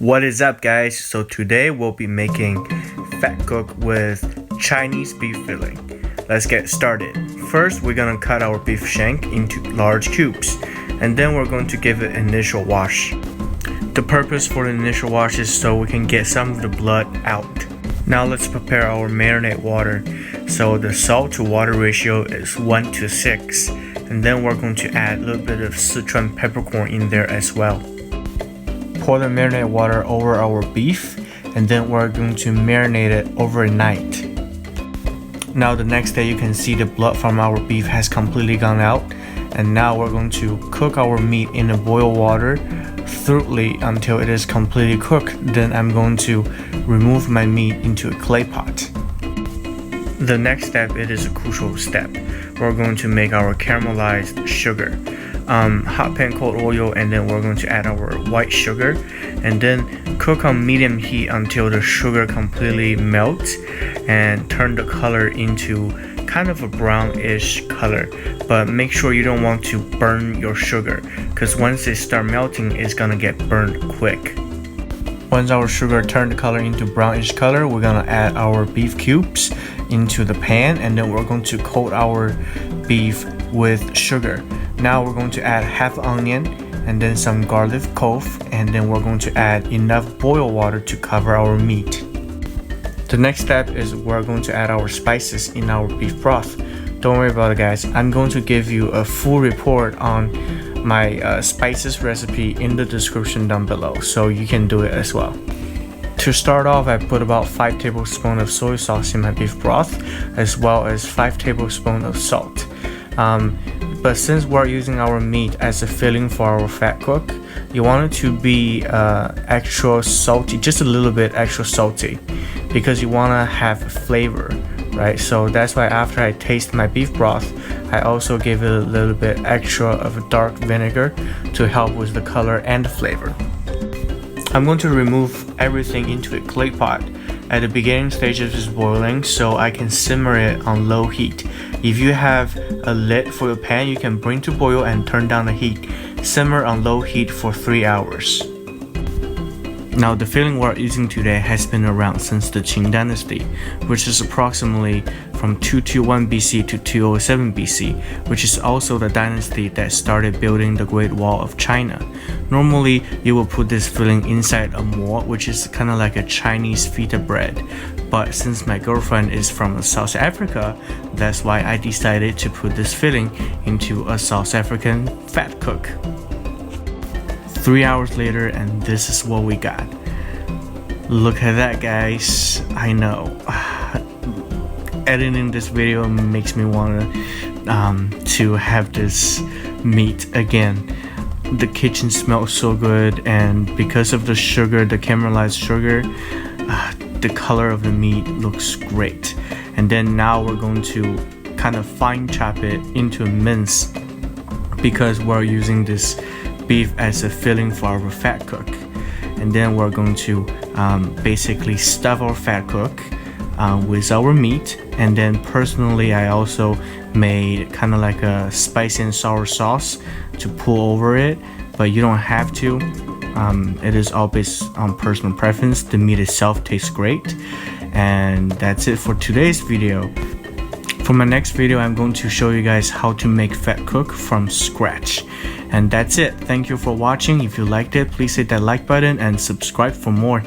What is up, guys? So today we'll be making Vetkoek with Chinese beef filling. Let's get started. First, we're gonna cut our beef shank into large cubes, and then we're going to give it initial wash. The purpose for the initial wash is so we can get some of the blood out. Now let's prepare our marinade water. So the salt to water ratio is 1:6, and then we're going to add a little bit of Sichuan peppercorn in there as well. Pour the marinade water over our beef, and then we're going to marinate it overnight. Now the next day you can see the blood from our beef has completely gone out, and now we're going to cook our meat in the boiled water thoroughly until it is completely cooked. Then I'm going to remove my meat into a clay pot. The next step, it is a crucial step. We're going to make our caramelized sugar. Hot pan cold oil, and then we're going to add our white sugar, and then cook on medium heat until the sugar completely melts and turn the color into kind of a brownish color. But make sure you don't want to burn your sugar, because once it starts melting, it's gonna get burned quick. Once our sugar turned the color into brownish color, we're gonna add our beef cubes into the pan, and then we're going to coat our beef with sugar. Now we're going to add half onion and then some garlic clove, and then we're going to add enough boiled water to cover our meat. The next step is we're going to add our spices in our beef broth. Don't worry about it, guys. I'm going to give you a full report on my spices recipe in the description down below, so you can do it as well. To start off, I put about 5 tablespoons of soy sauce in my beef broth, as well as 5 tablespoons of salt. But since we're using our meat as a filling for our Vetkoek, you want it to be extra salty, just a little bit extra salty, because you want to have flavor, right? So that's why after I taste my beef broth, I also give it a little bit extra of a dark vinegar to help with the color and the flavor. I'm going to remove everything into a clay pot at the beginning stage of this boiling, so I can simmer it on low heat. If you have a lid for your pan, you can bring to boil and turn down the heat. Simmer on low heat for 3 hours. Now the filling we're using today has been around since the Qing dynasty, which is approximately from 221 BC to 207 BC, which is also the dynasty that started building the Great Wall of China. Normally, you will put this filling inside a mold, which is kind of like a Chinese feta bread. But since my girlfriend is from South Africa, that's why I decided to put this filling into a South African Vetkoek. 3 hours later, and this is what we got. Look at that, guys. I know. Editing this video makes me want to have this meat again. The kitchen smells so good, and because of the sugar, the caramelized sugar, the color of the meat looks great. And then now we're going to kind of fine chop it into a mince, because we're using this beef as a filling for our Vetkoek. And then we're going to basically stuff our Vetkoek with our meat. And then personally, I also made kind of like a spicy and sour sauce to pour over it, but you don't have to. It is all based on personal preference. The meat itself tastes great. And that's it for today's video. For my next video, I'm going to show you guys how to make Vetkoek from scratch. And that's it. Thank you for watching. If you liked it, please hit that like button and subscribe for more.